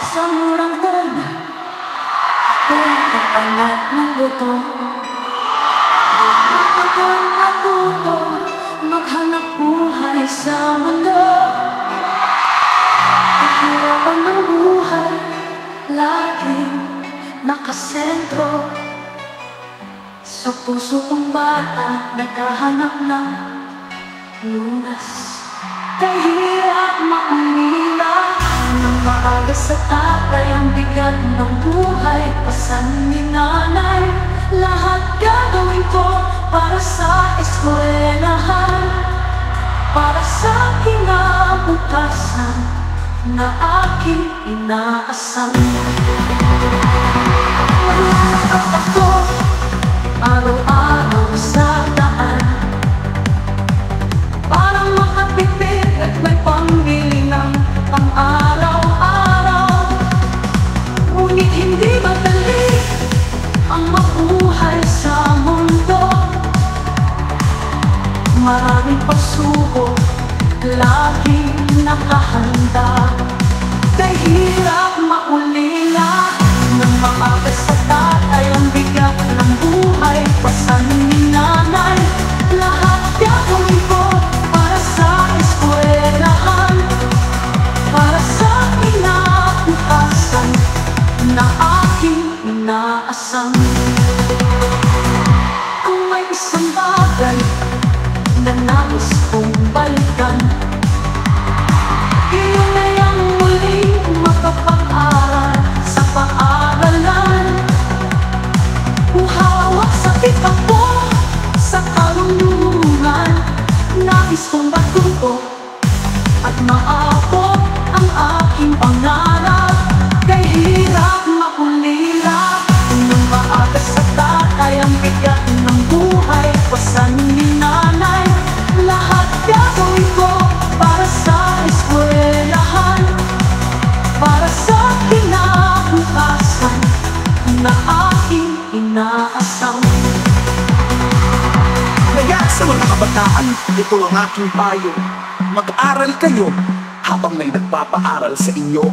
Sa murang mundo, ang anak ng buto. Ako'y natuto maghanap buhay sa mundo. Ang hirapan ng buhay, laging nakasentro. Sa puso kong bata, naghahanap ng lunas. Kahirap maumila nang maaga sa tatay ang bigat ng buhay. Pasan ni nanay, lahat gagawin ko para sa eskwelahan, para sa kinabukasan na aking inaasam. Maglalakad ako araw-araw sa daan para makatipid at may pambili ng pang-araw-araw. Ngunit hindi madali ang mabuhay sa mundo. Maraming pagsubok, laging nakahanda. Kahirap maulila nang maaga sa tatay ang bigat ng buhay. Pasan ni nanay, lahat gagawin ko para sa eskwelahan, para sa kinabukasan na aking inaasam. Kung may isang bagay na nais kong balikan, iyon ay ang muling makapag-aral sa paaralan. Hawak sa pitak ko, sa karunungan, nais kong matuto at maabot ang aking pangarap. Kay hirap maulila nang maaga sa tatay ang bigat ng buhay. Pasan ni nanay, lahat gagawin ko para sa eskwelahan, para sa kinabukasan na aking inaasam. Kaya sa mga kabataan, ito ang aking payo. Mag-aral kayo habang may nagpapaaral sa inyo.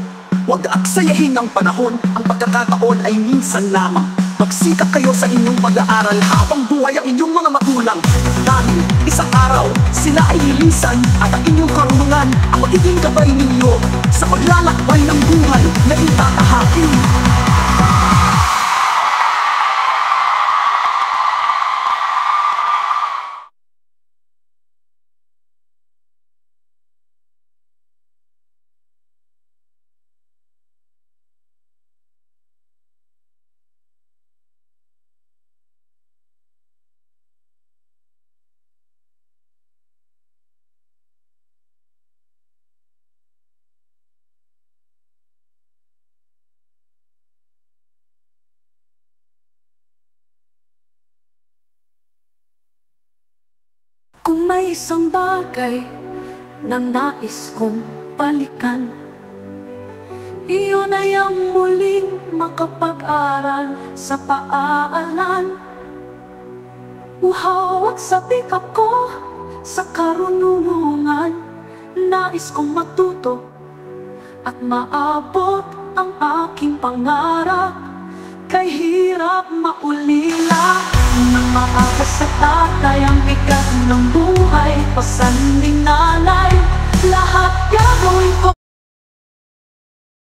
Huwag aksayahin ang panahon, ang pagkakataon ay minsan lamang. Magsikap kayo sa inyong pag-aaral habang buhay ang inyong mga magulang. Dahil isang araw, sila ay lilisan at ang inyong karunungan ang magiging gabay ninyo sa paglalakbay ng buhay na itatahakin. Kung may isang bagay na nais kong balikan, iyon ay ang muling makapag-aral sa paaralan. Uhawak sa pitak ko, sa karunungan, nais kong matuto at maabot ang aking pangarap. Kay hirap maulila nang maaga sa tatay ang bigat ng buhay. Pasan ni nanay, lahat